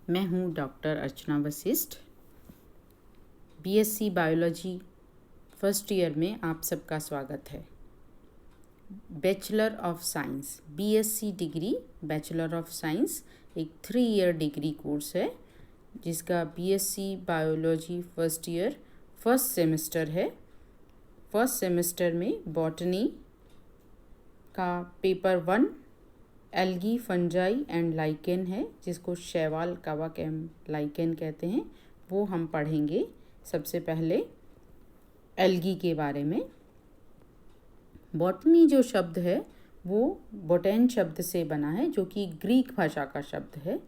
मैं हूँ doctor Archana Vashishtha. BSc biology first year में आप सबका स्वागत है। Bachelor of science BSc degree bachelor of science एक 3 ईयर डिग्री कोर्स है जिसका BSc biology first year first semester है। फर्स्ट सेमेस्टर में बॉटनी का paper 1 algae fungi and lichen है, जिसको शैवाल कवक एवं लाइकेन कहते हैं। वो हम पढ़ेंगे। सबसे पहले एल्गी के बारे में। बॉटनी जो शब्द है वो बोटेन शब्द से बना है, जो कि ग्रीक भाषा का शब्द है,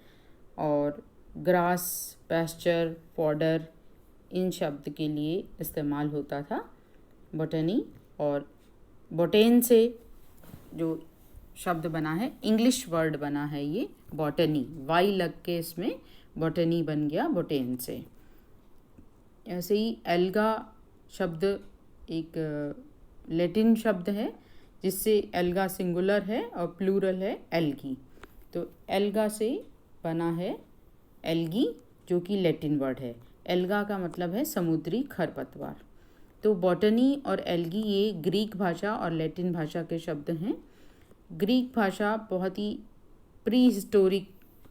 और ग्रास, पैस्चर, फॉडर इन शब्द के लिए इस्तेमाल होता था बॉटनी। और बोटेन से जो शब्द बना है, इंग्लिश वर्ड बना है ये बॉटनी, वाई लग के इसमें बॉटनी बन गया बोटेन से। ऐसे ही एल्गा शब्द एक लैटिन शब्द है जिससे एल्गा सिंगुलर है और प्लूरल है एल्गी। तो एल्गा से बना है एल्गी, जो कि लैटिन वर्ड है। एल्गा का मतलब है समुद्री खरपतवार। तो बॉटनी और एल्गी ये ग्रीक भाषा और लैटिन भाषा के शब्द हैं। ग्रीक भाषा बहुत ही प्री हिस्टोरिक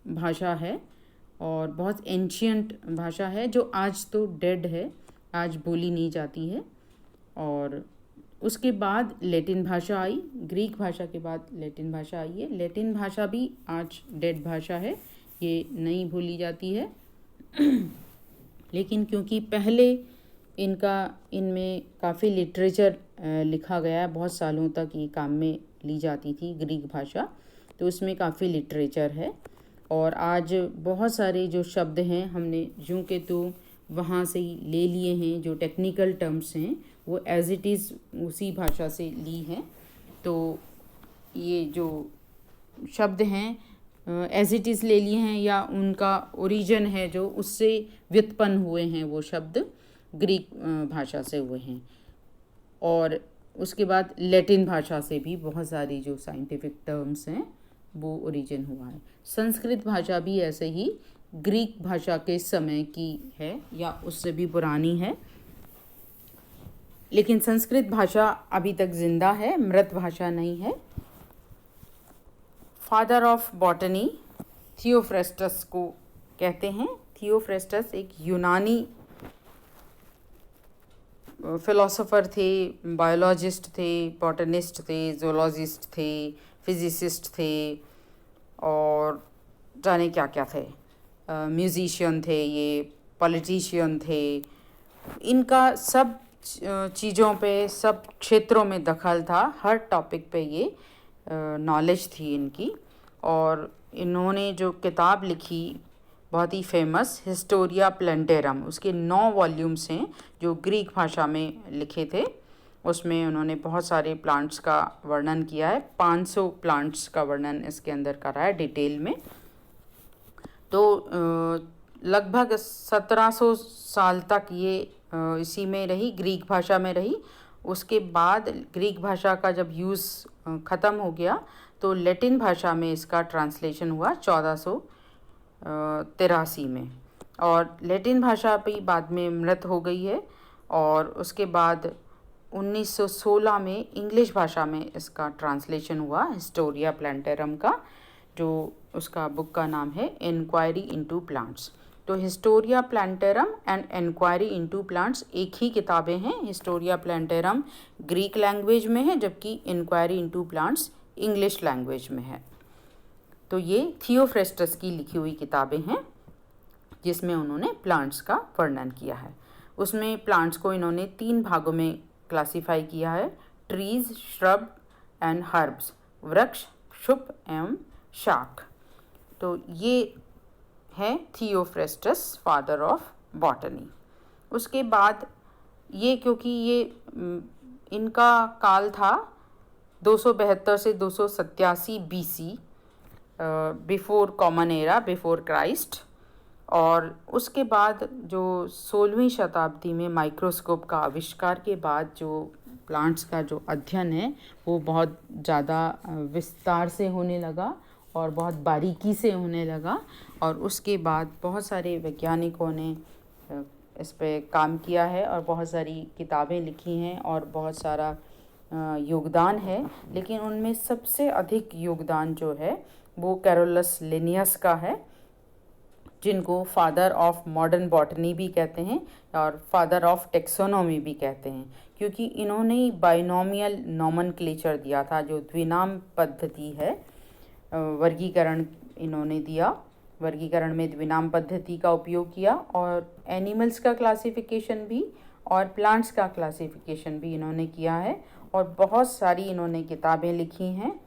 भाषा है और बहुत एंशियंट भाषा है, जो आज तो डेड है, आज बोली नहीं जाती है। और उसके बाद लैटिन भाषा आई। ग्रीक भाषा के बाद लैटिन भाषा आई है। लैटिन भाषा भी आज डेड भाषा है, ये नहीं भूली जाती है। लेकिन क्योंकि पहले इनमें काफ़ी लिटरेचर लिखा गया है, बहुत सालों तक ये काम में ली जाती थी ग्रीक भाषा, तो उसमें काफ़ी लिटरेचर है। और आज बहुत सारे जो शब्द हैं हमने यूँ के तो वहाँ से ही ले लिए हैं। जो टेक्निकल टर्म्स हैं वो एज इट इज़ उसी भाषा से ली हैं। तो ये जो शब्द हैं एज इट इज़ ले लिए हैं, या उनका ओरिजिन है जो उससे व्युत्पन्न हुए हैं, वो शब्द ग्रीक भाषा से हुए हैं। और उसके बाद लैटिन भाषा से भी बहुत सारी जो साइंटिफिक टर्म्स हैं वो ओरिजिन हुआ है। संस्कृत भाषा भी ऐसे ही ग्रीक भाषा के समय की है या उससे भी पुरानी है, लेकिन संस्कृत भाषा अभी तक जिंदा है, मृत भाषा नहीं है। फादर ऑफ बॉटनी थियोफ्रेस्टस को कहते हैं। थियोफ्रेस्टस एक यूनानी फिलोसोफर थे, बायोलॉजिस्ट थे, बॉटनिस्ट थे, जोलॉजिस्ट थे, फिजिसिस्ट थे, और जाने क्या क्या थे, म्यूजिशियन थे, ये पॉलिटिशियन थे। इनका सब चीज़ों पे, सब क्षेत्रों में दखल था, हर टॉपिक पे ये नॉलेज थी इनकी। और इन्होंने जो किताब लिखी बहुत ही फेमस, हिस्टोरिया प्लेंटेरम, उसके 9 वॉल्यूम्स हैं जो ग्रीक भाषा में लिखे थे। उसमें उन्होंने बहुत सारे प्लांट्स का वर्णन किया है। 500 प्लांट्स का वर्णन इसके अंदर करा है डिटेल में। तो लगभग 1700 साल तक ये इसी में रही, ग्रीक भाषा में रही। उसके बाद ग्रीक भाषा का जब यूज़ ख़त्म हो गया तो लैटिन भाषा में इसका ट्रांसलेशन हुआ 1483 में। और लैटिन भाषा भी बाद में मृत हो गई है। और उसके बाद 1916 में इंग्लिश भाषा में इसका ट्रांसलेशन हुआ हिस्टोरिया प्लांटेरम का, जो उसका बुक का नाम है इंक्वायरी इनटू प्लांट्स। तो Historia Plantarum and inquiry into plants एक ही किताबें हैं। हिस्टोरिया प्लांटेरम ग्रीक लैंग्वेज में है, जबकि inquiry into plants English language में है। तो ये थियोफ्रेस्टस की लिखी हुई किताबें हैं जिसमें उन्होंने प्लांट्स का वर्णन किया है। उसमें प्लांट्स को इन्होंने 3 भागों में क्लासिफाई किया है: ट्रीज, श्रब एंड हर्ब्स, वृक्ष, शुप एवं शाक। तो ये है थियोफ्रेस्टस, फादर ऑफ बॉटनी। उसके बाद ये, क्योंकि ये इनका काल था 272 से 287 BC, before common era, before Christ. और उसके बाद जो 16वीं शताब्दी में माइक्रोस्कोप का आविष्कार के बाद जो प्लांट्स का जो अध्ययन है वो बहुत ज़्यादा विस्तार से होने लगा और बहुत बारीकी से होने लगा। और उसके बाद बहुत सारे वैज्ञानिकों ने इस पे काम किया है और बहुत सारी किताबें लिखी हैं और बहुत सारा योगदान है। लेकिन उनमें सबसे अधिक योगदान जो है वो कैरोलस लिनियस का है, जिनको फादर ऑफ मॉडर्न बॉटनी भी कहते हैं और फादर ऑफ टेक्सोनॉमी भी कहते हैं, क्योंकि इन्होंने बाइनोमियल नॉमेनक्लेचर दिया था, जो द्विनाम पद्धति है, वर्गीकरण इन्होंने दिया। वर्गीकरण में द्विनाम पद्धति का उपयोग किया और एनिमल्स का क्लासिफिकेशन भी और प्लांट्स का क्लासिफिकेशन भी इन्होंने किया है। और बहुत सारी इन्होंने किताबें लिखी हैं,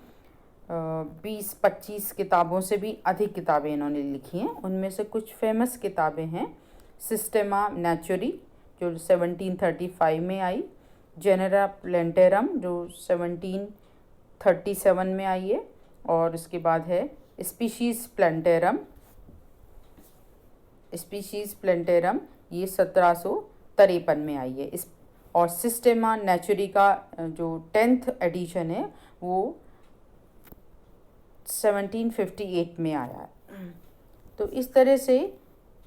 20-25 किताबों से भी अधिक किताबें इन्होंने लिखी हैं। उनमें से कुछ फेमस किताबें हैं सिस्टेमा नेचुरी जो 1735 में आई, जेनेरा प्लेंटेरम जो 1737 में आई है, और उसके बाद है स्पीशीज़ प्लेंटेरम ये 1753 में आई है। इस और सिस्टेमा नेचुरी का जो 10th एडिशन है वो 1758 में आया है। तो इस तरह से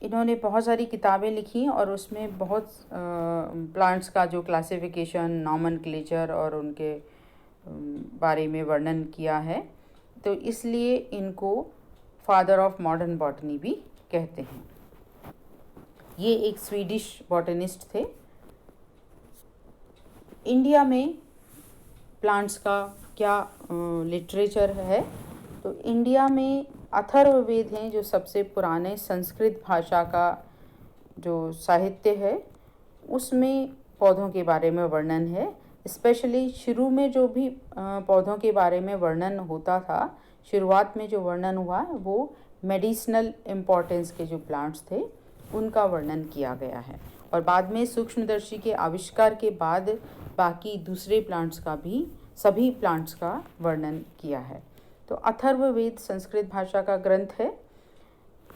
इन्होंने बहुत सारी किताबें लिखी और उसमें बहुत प्लांट्स का जो क्लासिफिकेशन, नॉमेनक्लेचर और उनके बारे में वर्णन किया है। तो इसलिए इनको फादर ऑफ मॉडर्न बॉटनी भी कहते हैं। ये एक स्वीडिश बॉटनिस्ट थे। इंडिया में प्लांट्स का क्या लिटरेचर है, तो इंडिया में अथर्ववेद हैं जो सबसे पुराने संस्कृत भाषा का जो साहित्य है, उसमें पौधों के बारे में वर्णन है। स्पेशली शुरू में जो भी पौधों के बारे में वर्णन होता था, शुरुआत में जो वर्णन हुआ वो मेडिसिनल इम्पोर्टेंस के जो प्लांट्स थे उनका वर्णन किया गया है। और बाद में सूक्ष्मदर्शी के आविष्कार के बाद बाकी दूसरे प्लांट्स का भी, सभी प्लांट्स का वर्णन किया है। तो अथर्ववेद संस्कृत भाषा का ग्रंथ है।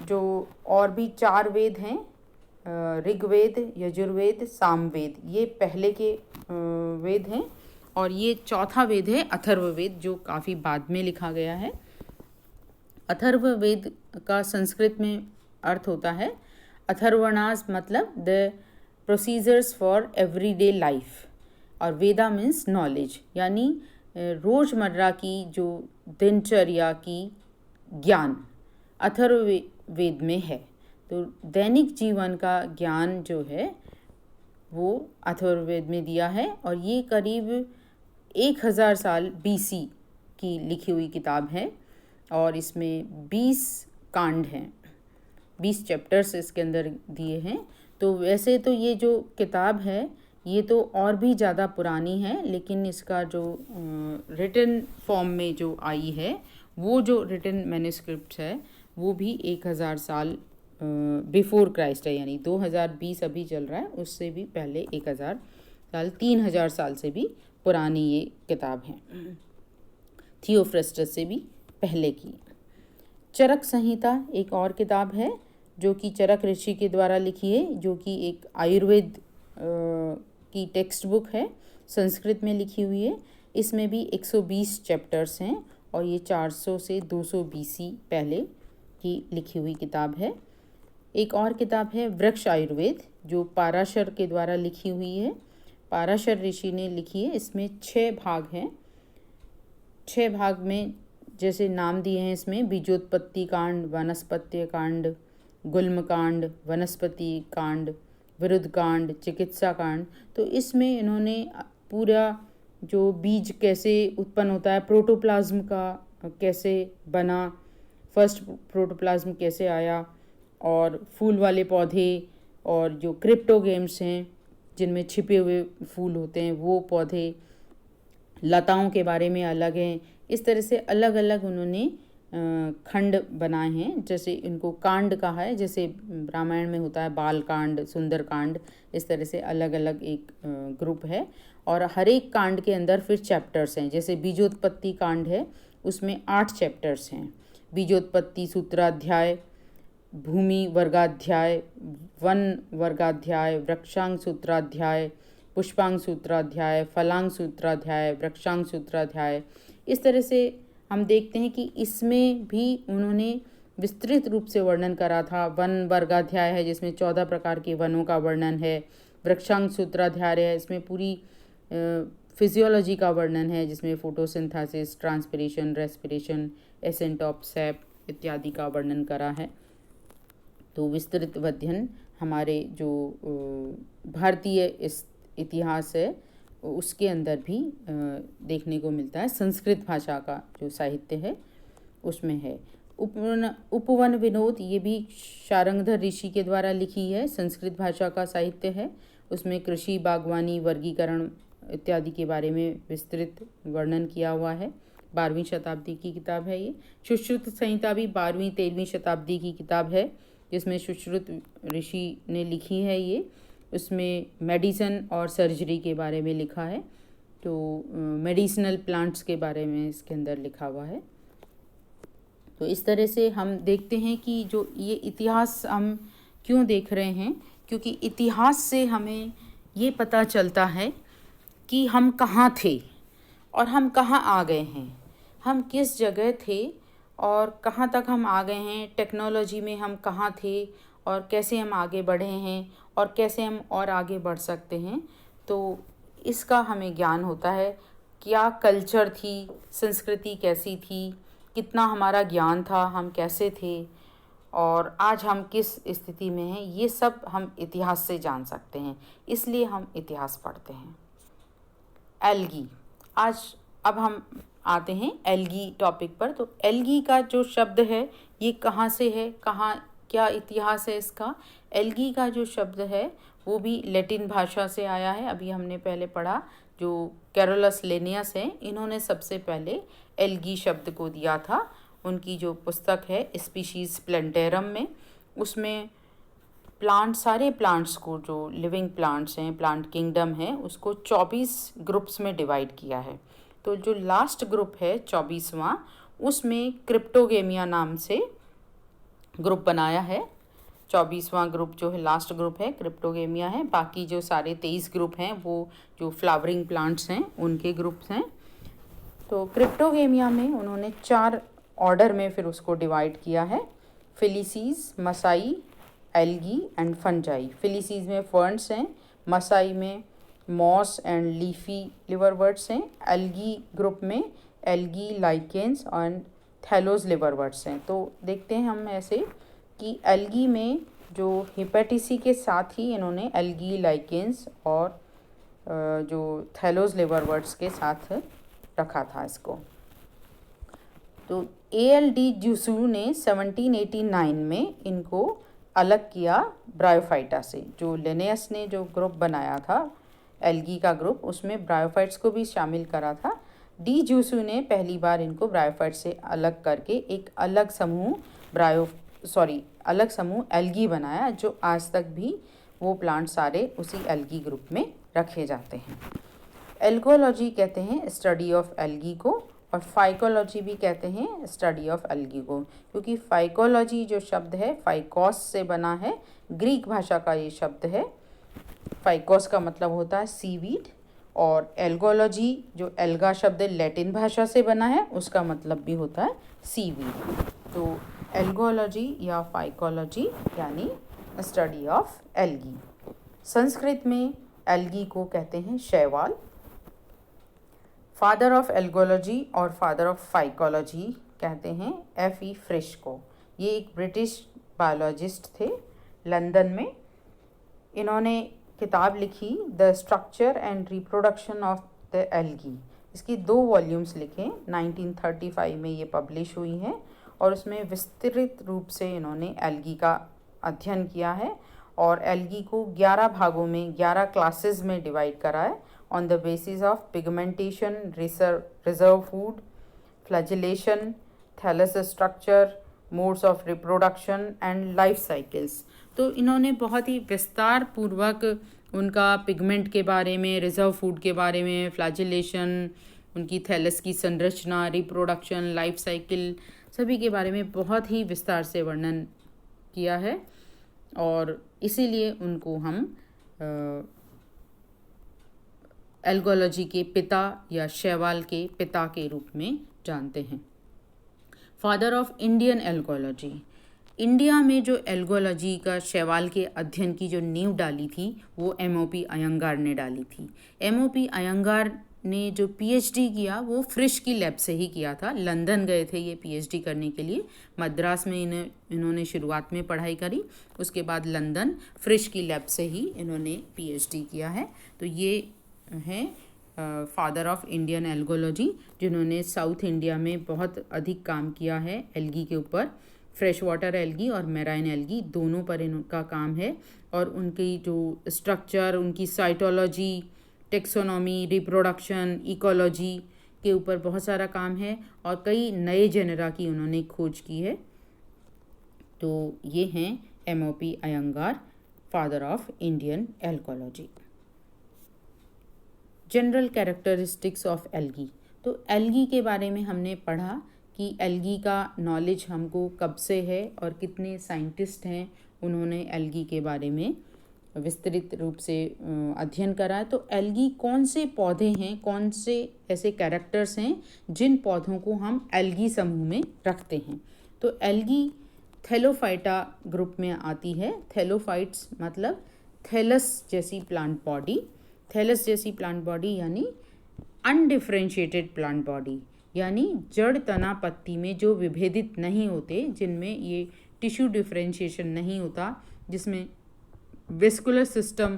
जो और भी 4 वेद हैं, ऋग्वेद, यजुर्वेद, सामवेद, ये पहले के वेद हैं। और ये चौथा वेद है अथर्ववेद, जो काफ़ी बाद में लिखा गया है। अथर्ववेद का संस्कृत में अर्थ होता है अथर्वणास, मतलब the procedures for everyday life, और वेदा मीन्स नॉलेज, यानी रोज़मर्रा की जो दिनचर्या की ज्ञान अथर्ववेद में है। तो दैनिक जीवन का ज्ञान जो है वो अथर्ववेद में दिया है। और ये करीब 1000 साल BC की लिखी हुई किताब है और इसमें 20 कांड हैं, 20 चैप्टर्स इसके अंदर दिए हैं। तो वैसे तो ये जो किताब है ये तो और भी ज़्यादा पुरानी है, लेकिन इसका जो रिटन फॉर्म में जो आई है, वो जो रिटन मैन्युस्क्रिप्ट है वो भी 1000 साल बिफोर क्राइस्ट है, यानी 2020 अभी चल रहा है, उससे भी पहले 1000 साल, 3000 साल से भी पुरानी ये किताब है, थियोफ्रेस्टस से भी पहले की। चरक संहिता एक और किताब है जो कि चरक ऋषि के द्वारा लिखी है, जो कि एक आयुर्वेद की टेक्स्ट बुक है, संस्कृत में लिखी हुई है। इसमें भी 120 चैप्टर्स हैं और ये 400 से 200 BC पहले की लिखी हुई किताब है। एक और किताब है वृक्ष आयुर्वेद, जो पाराशर के द्वारा लिखी हुई है, पाराशर ऋषि ने लिखी है। इसमें 6 भाग हैं। 6 भाग में जैसे नाम दिए हैं इसमें बीजोत्पत्ति कांड, वनस्पत्य कांड, गुल्म कांड, वनस्पति कांड, विरुद्ध कांड, चिकित्सा कांड। तो इसमें इन्होंने पूरा जो बीज कैसे उत्पन्न होता है, प्रोटोप्लाज्म का कैसे बना, फर्स्ट प्रोटोप्लाज्म कैसे आया, और फूल वाले पौधे और जो क्रिप्टोगेम्स हैं जिनमें छिपे हुए फूल होते हैं वो पौधे, लताओं के बारे में अलग हैं। इस तरह से अलग अलग उन्होंने खंड बनाए हैं। जैसे इनको कांड कहा है, जैसे रामायण में होता है बाल कांड, सुंदर कांड, इस तरह से अलग अलग एक ग्रुप है। और हर एक कांड के अंदर फिर चैप्टर्स हैं। जैसे बीजोत्पत्ति कांड है, उसमें 8 चैप्टर्स हैं। बीजोत्पत्ति सूत्राध्याय, भूमि वर्गाध्याय, वन वर्गाध्याय, वृक्षांग सूत्राध्याय, पुष्पांग सूत्राध्याय, फलांग सूत्राध्याय, वृक्षांग सूत्राध्याय, इस तरह से हम देखते हैं कि इसमें भी उन्होंने विस्तृत रूप से वर्णन करा था। वन वर्गाध्याय है जिसमें 14 प्रकार के वनों का वर्णन है। वृक्षांग सूत्राध्याय है, इसमें पूरी फिजियोलॉजी का वर्णन है, जिसमें photosynthesis, transpiration, respiration, ascent of SAP इत्यादि का वर्णन करा है। तो विस्तृत अध्ययन हमारे जो भारतीय इतिहास है उसके अंदर भी देखने को मिलता है। संस्कृत भाषा का जो साहित्य है उसमें है। उपवन विनोद, ये भी शारंगधर ऋषि के द्वारा लिखी है, संस्कृत भाषा का साहित्य है। उसमें कृषि, बागवानी, वर्गीकरण इत्यादि के बारे में विस्तृत वर्णन किया हुआ है। 12वीं शताब्दी की किताब है ये। सुश्रुत संहिता भी 12वीं 13वीं शताब्दी की किताब है, जिसमें सुश्रुत ऋषि ने लिखी है ये। उसमें मेडिसन और सर्जरी के बारे में लिखा है। तो मेडिसिनल प्लांट्स के बारे में इसके अंदर लिखा हुआ है। तो इस तरह से हम देखते हैं कि जो ये इतिहास हम क्यों देख रहे हैं, क्योंकि इतिहास से हमें ये पता चलता है कि हम कहाँ थे और हम कहाँ आ गए हैं। हम किस जगह थे और कहाँ तक हम आ गए हैं, टेक्नोलॉजी में हम कहाँ थे और कैसे हम आगे बढ़े हैं और कैसे हम और आगे बढ़ सकते हैं। तो इसका हमें ज्ञान होता है। क्या कल्चर थी, संस्कृति कैसी थी, कितना हमारा ज्ञान था, हम कैसे थे और आज हम किस स्थिति में हैं, ये सब हम इतिहास से जान सकते हैं। इसलिए हम इतिहास पढ़ते हैं। एल्गी, अब हम आते हैं एल्गी टॉपिक पर। तो एल्गी का जो शब्द है ये कहाँ से है, क्या इतिहास है इसका। एल्गी का जो शब्द है वो भी लैटिन भाषा से आया है। अभी हमने पहले पढ़ा, जो कैरोलस लिनियस हैं, इन्होंने सबसे पहले एल्गी शब्द को दिया था। उनकी जो पुस्तक है स्पीशीज़ प्लेंटेरम में, उसमें सारे प्लांट्स को, जो लिविंग प्लांट्स हैं, प्लांट किंगडम है, उसको 24 ग्रुप्स में डिवाइड किया है। तो जो लास्ट ग्रुप है 24वां, उसमें क्रिप्टोगेमिया नाम से ग्रुप बनाया है। 24वां ग्रुप जो है, लास्ट ग्रुप है, क्रिप्टोगेमिया है। बाकी जो सारे 23 ग्रुप हैं वो जो फ्लावरिंग प्लांट्स हैं उनके ग्रुप्स हैं। तो क्रिप्टोगेमिया में उन्होंने 4 ऑर्डर में फिर उसको डिवाइड किया है। फिलिसीज, मसाई, एल्गी एंड फंजाई। फिलिसीज में फर्न्स हैं, मसाई में मॉस एंड लीफी लिवरवर्ट्स हैं, एल्गी ग्रुप में एल्गी, लाइकेंस एंड थैलोस लिवरवर्ट्स हैं। तो देखते हैं हम ऐसे कि एल्गी में जो हिपेटिसी के साथ ही इन्होंने एल्गी, लाइकेंस और जो थैलोस लिवरवर्ट्स के साथ रखा था इसको। तो ALD ज्यूसू ने 1789 में इनको अलग किया ब्रायोफाइटा से। जो लिनियस ने जो ग्रुप बनाया था एल्गी का ग्रुप, उसमें ब्रायोफाइट्स को भी शामिल करा था। डी ज्यूसू ने पहली बार इनको ब्रायोफाइट से अलग करके एक अलग समूह एल्गी बनाया, जो आज तक भी वो प्लांट सारे उसी एल्गी ग्रुप में रखे जाते हैं। एल्गोलॉजी कहते हैं स्टडी ऑफ एल्गी को, और फाइकोलॉजी भी कहते हैं स्टडी ऑफ एल्गी को, क्योंकि फाइकोलॉजी जो शब्द है फाइकोस से बना है, ग्रीक भाषा का ये शब्द है। फाइकोस का मतलब होता है सीवीड, और एल्गोलॉजी जो एल्गा शब्द लैटिन भाषा से बना है उसका मतलब भी होता है सीवीड। तो एल्गोलॉजी या फाइकोलॉजी यानी स्टडी ऑफ एल्गी। संस्कृत में एल्गी को कहते हैं शैवाल। फादर ऑफ एल्गोलॉजी और फादर ऑफ फाइकोलॉजी कहते हैं F.E. फ्रिश को। ये एक ब्रिटिश बायोलॉजिस्ट थे लंदन में। इन्होंने किताब लिखी the structure and reproduction of the algae. इसकी 2 वॉल्यूम्स लिखे, 1935 में ये पब्लिश हुई हैं, और उसमें विस्तृत रूप से इन्होंने एल्गी का अध्ययन किया है और एल्गी को 11 भागों में 11 क्लासेस में डिवाइड करा है on the basis of pigmentation, reserve food, flagellation, thallus structure, modes of reproduction and life cycles. तो इन्होंने बहुत ही विस्तार पूर्वक उनका पिगमेंट के बारे में, रिजर्व फूड के बारे में, फ्लैजिलेशन, उनकी थैलस की संरचना, रिप्रोडक्शन, लाइफ साइकिल, सभी के बारे में बहुत ही विस्तार से वर्णन किया है, और इसीलिए उनको हम एल्गोलॉजी के पिता या शैवाल के पिता के रूप में जानते हैं। Father of Indian algology. India में जो एल्गोलॉजी का शैवाल के अध्ययन की जो नींव डाली थी वो एमओपी अयंगार ने डाली थी। एमओपी अयंगार ने जो पीएचडी किया वो फ्रिश की लैब से ही किया था। लंदन गए थे ये पीएचडी करने के लिए। मद्रास में इन्होंने शुरुआत में पढ़ाई करी, उसके बाद लंदन फ्रिश की लैब से ही इन्होंने पीएचडी किया है। तो ये हैं फादर ऑफ इंडियन एल्गोलॉजी, जिन्होंने साउथ इंडिया में बहुत अधिक काम किया है एल्गी के ऊपर। फ्रेश वाटर एल्गी और मेराइन एल्गी दोनों पर इनका काम है, और उनकी जो स्ट्रक्चर, उनकी साइटोलॉजी, टेक्सोनॉमी, रिप्रोडक्शन, इकोलॉजी के ऊपर बहुत सारा काम है, और कई नए जेनेरा की उन्होंने खोज की है। तो ये हैं MOP Iyengar, father of Indian algology. General characteristics of algae. तो एल्गी के बारे में हमने पढ़ा कि एल्गी का नॉलेज हमको कब से है और कितने साइंटिस्ट हैं उन्होंने एल्गी के बारे में विस्तृत रूप से अध्ययन करा है। तो एल्गी कौन से पौधे हैं, कौन से ऐसे कैरेक्टर्स हैं जिन पौधों को हम एल्गी समूह में रखते हैं। तो एल्गी थैलोफाइटा ग्रुप में आती है। थैलोफाइट्स मतलब थैलस जैसी प्लांट बॉडी। थैलस जैसी प्लांट बॉडी यानी अनडिफ्रेंशिएटेड प्लांट बॉडी, यानी जड़ तना पत्ती में जो विभेदित नहीं होते, जिनमें ये टिश्यू डिफ्रेंशिएशन नहीं होता, जिसमें वेस्कुलर सिस्टम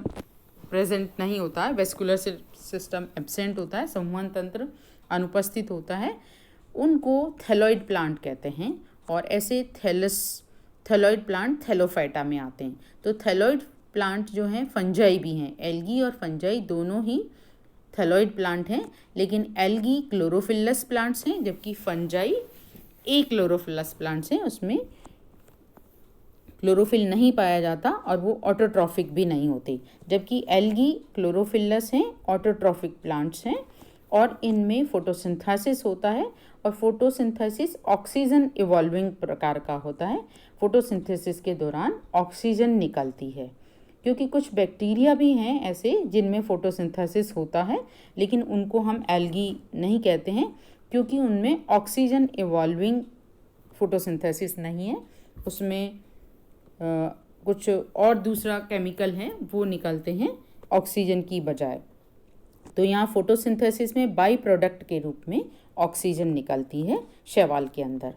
प्रेजेंट नहीं होता है, वेस्कुलर सिस्टम एब्सेंट होता है, संवहन तंत्र अनुपस्थित होता है, उनको थैलॉइड प्लांट कहते हैं। और ऐसे थैलॉइड प्लांट थैलोफाइटा में आते हैं। तो थैलॉइड प्लांट जो हैं फंजाई भी हैं। एल्गी और फंजाई दोनों ही थैलॉइड प्लांट हैं, लेकिन एल्गी क्लोरोफिलस प्लांट्स हैं, जबकि फंजाई क्लोरोफिलस प्लांट्स हैं, उसमें क्लोरोफिल नहीं पाया जाता और वो ऑटोट्रॉफिक भी नहीं होते। जबकि एल्गी क्लोरोफिलस हैं, ऑटोट्रॉफिक प्लांट्स हैं, और इनमें फोटोसिंथेसिस होता है, और फोटोसिंथेसिस ऑक्सीजन इवॉल्विंग प्रकार का होता है। फोटोसिंथेसिस के दौरान ऑक्सीजन निकलती है, क्योंकि कुछ बैक्टीरिया भी हैं ऐसे जिनमें फोटोसिंथेसिस होता है, लेकिन उनको हम एल्गी नहीं कहते हैं, क्योंकि उनमें ऑक्सीजन इवॉल्विंग फोटोसिंथेसिस नहीं है। उसमें कुछ और दूसरा केमिकल है वो निकलते हैं ऑक्सीजन की बजाय। तो यहाँ फोटोसिंथेसिस में बाई प्रोडक्ट के रूप में ऑक्सीजन निकलती है शैवाल के अंदर।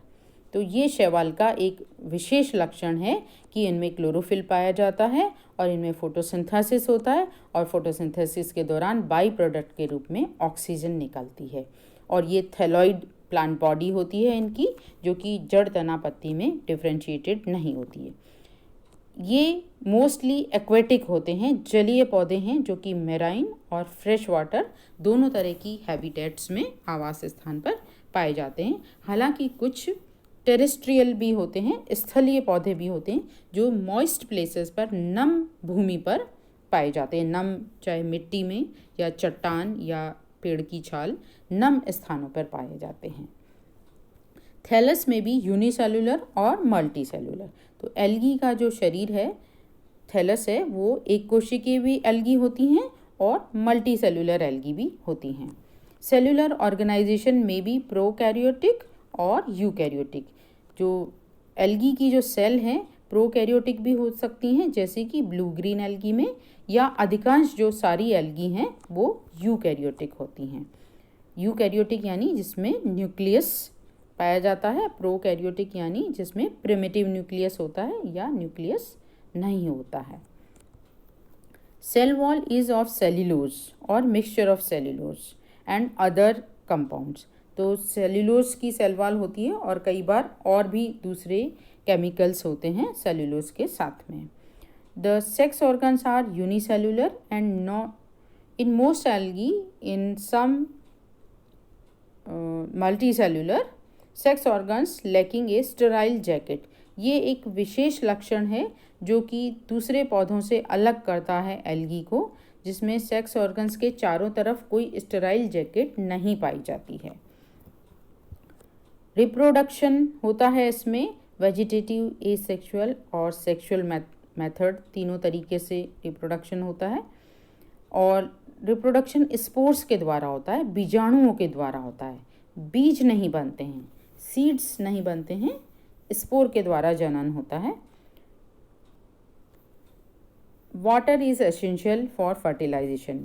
तो ये शैवाल का एक विशेष लक्षण है कि इनमें क्लोरोफिल पाया जाता है और इनमें फोटोसिंथेसिस होता है, और फोटोसिंथेसिस के दौरान बाई प्रोडक्ट के रूप में ऑक्सीजन निकलती है। और ये थैलॉइड प्लांट बॉडी होती है इनकी, जो कि जड़ तना पत्ती में डिफ्रेंशिएटेड नहीं होती है। ये मोस्टली एक्वेटिक होते हैं, जलीय पौधे हैं, जो कि मेराइन और फ्रेश वाटर दोनों तरह की हैबिटेट्स में आवास स्थान पर पाए जाते हैं। हालांकि कुछ टेरेस्ट्रियल भी होते हैं, स्थलीय पौधे भी होते हैं, जो मॉइस्ट प्लेसेस पर, नम भूमि पर पाए जाते हैं। नम चाहे मिट्टी में या चट्टान या पेड़ की छाल, नम स्थानों पर पाए जाते हैं। थैलस में भी यूनिसेलुलर और मल्टी सेलुलर। तो एल्गी का जो शरीर है, थैलस है, वो एक कोशिकीय भी एल्गी होती हैं और मल्टी सेलुलर एल्गी भी होती हैं। सेलुलर ऑर्गेनाइजेशन में भी प्रोकैरियोटिक और यूकैरियोटिक। जो एल्गी की जो सेल हैं प्रोकैरियोटिक भी हो सकती हैं, जैसे कि ब्लू ग्रीन एल्गी में, या अधिकांश जो सारी एल्गी हैं वो यूकैरियोटिक होती हैं। यूकैरियोटिक यानी जिसमें न्यूक्लियस पाया जाता है, प्रोकैरियोटिक यानी जिसमें प्रिमिटिव न्यूक्लियस होता है या न्यूक्लियस नहीं होता है। Cell wall is of cellulose और mixture of cellulose and other compounds. तो सेल्यूलोज की सेल वॉल होती है और कई बार और भी दूसरे केमिकल्स होते हैं सेल्यूलोज के साथ में। The sex organs are unicellular and not in most algae, in some multicellular sex organs lacking a sterile jacket. ये एक विशेष लक्षण है जो कि दूसरे पौधों से अलग करता है एल्गी को, जिसमें सेक्स ऑर्गन्स के चारों तरफ कोई स्टेराइल जैकेट नहीं पाई जाती है। रिप्रोडक्शन होता है इसमें वेजिटेटिव, एसेक्सुअल और सेक्सुअल मेथड, तीनों तरीके से रिप्रोडक्शन होता है। और रिप्रोडक्शन स्पोर्स के द्वारा होता है, बीजाणुओं के द्वारा होता है। बीज नहीं बनते हैं, सीड्स नहीं बनते हैं, स्पोर के द्वारा जनन होता है। Water is essential for fertilization,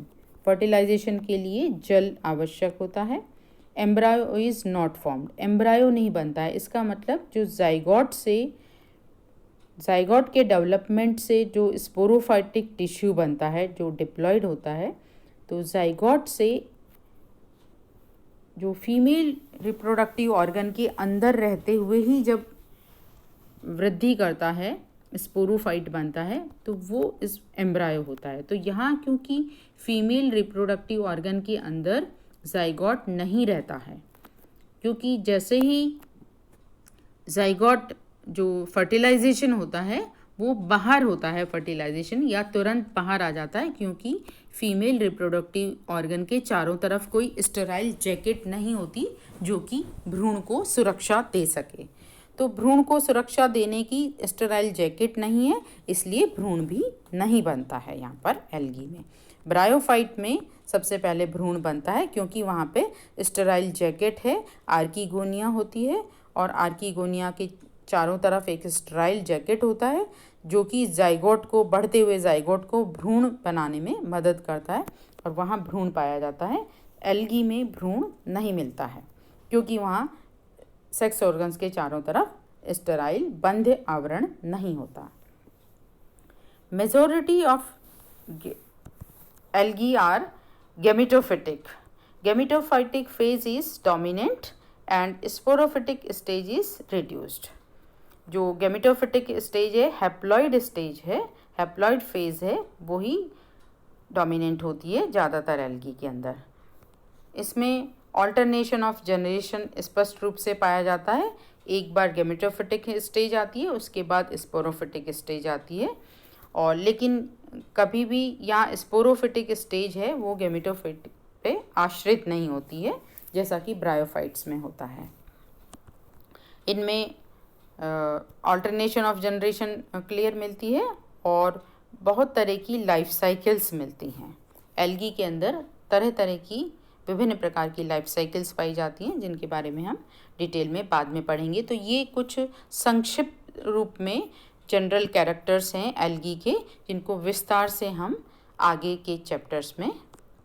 fertilization के लिए जल आवश्यक होता है। Embryo is not formed, embryo नहीं बनता है। इसका मतलब जो जाइगोट के डेवलपमेंट से जो स्पोरोफाइटिक टिश्यू बनता है, जो डिप्लॉयड होता है, तो जाइगोट से जो फीमेल रिप्रोडक्टिव ऑर्गन के अंदर रहते हुए ही जब वृद्धि करता है, स्पोरोफाइट बनता है, तो वो इस एम्ब्रायो होता है। तो यहाँ क्योंकि फीमेल रिप्रोडक्टिव ऑर्गन के अंदर जाइगोट नहीं रहता है, क्योंकि जैसे ही जाइगोट जो फर्टिलाइजेशन होता है वो बाहर होता है, फर्टिलाइजेशन या तुरंत बाहर आ जाता है, क्योंकि फीमेल रिप्रोडक्टिव ऑर्गन के चारों तरफ कोई स्टेराइल जैकेट नहीं होती जो कि भ्रूण को सुरक्षा दे सके। तो भ्रूण को सुरक्षा देने की स्टेराइल जैकेट नहीं है, इसलिए भ्रूण भी नहीं बनता है यहाँ पर एल्गी में। ब्रायोफाइट में सबसे पहले भ्रूण बनता है, क्योंकि वहाँ पे स्टेराइल जैकेट है, आर्कीगोनिया होती है, और आर्कीगोनिया के चारों तरफ एक स्टेराइल जैकेट होता है जो कि जाइगोट को, बढ़ते हुए जाइगोट को भ्रूण बनाने में मदद करता है, और वहाँ भ्रूण पाया जाता है। एल्गी में भ्रूण नहीं मिलता है, क्योंकि वहाँ सेक्स ऑर्गन्स के चारों तरफ स्टेराइल बंध आवरण नहीं होता। Majority of algae are gametophytic, gametophytic phase is dominant and sporophytic stage is reduced. जो गेमेटोफिटिक स्टेज है, हैप्लॉइड स्टेज है, हैप्लॉइड फेज है, वही डोमिनेंट होती है ज़्यादातर एल्गी के अंदर। इसमें ऑल्टरनेशन ऑफ जनरेशन स्पष्ट रूप से पाया जाता है। एक बार गेमेटोफिटिक स्टेज आती है, उसके बाद स्पोरोफिटिक स्टेज आती है, और लेकिन कभी भी यहाँ स्पोरोफिटिक स्टेज है वो गेमेटोफिटिक पे आश्रित नहीं होती है, जैसा कि ब्रायोफाइट्स में होता है। इनमें ऑल्टरनेशन ऑफ जनरेशन क्लियर मिलती है और बहुत तरह की लाइफ साइकिल्स मिलती हैं। एल्गी के अंदर तरह तरह की विभिन्न प्रकार की लाइफ साइकिल्स पाई जाती हैं, जिनके बारे में हम डिटेल में बाद में पढ़ेंगे। तो ये कुछ संक्षिप्त रूप में जनरल कैरेक्टर्स हैं एल्गी के, जिनको विस्तार से हम आगे के चैप्टर्स में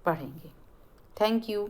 पढ़ेंगे। Thank you.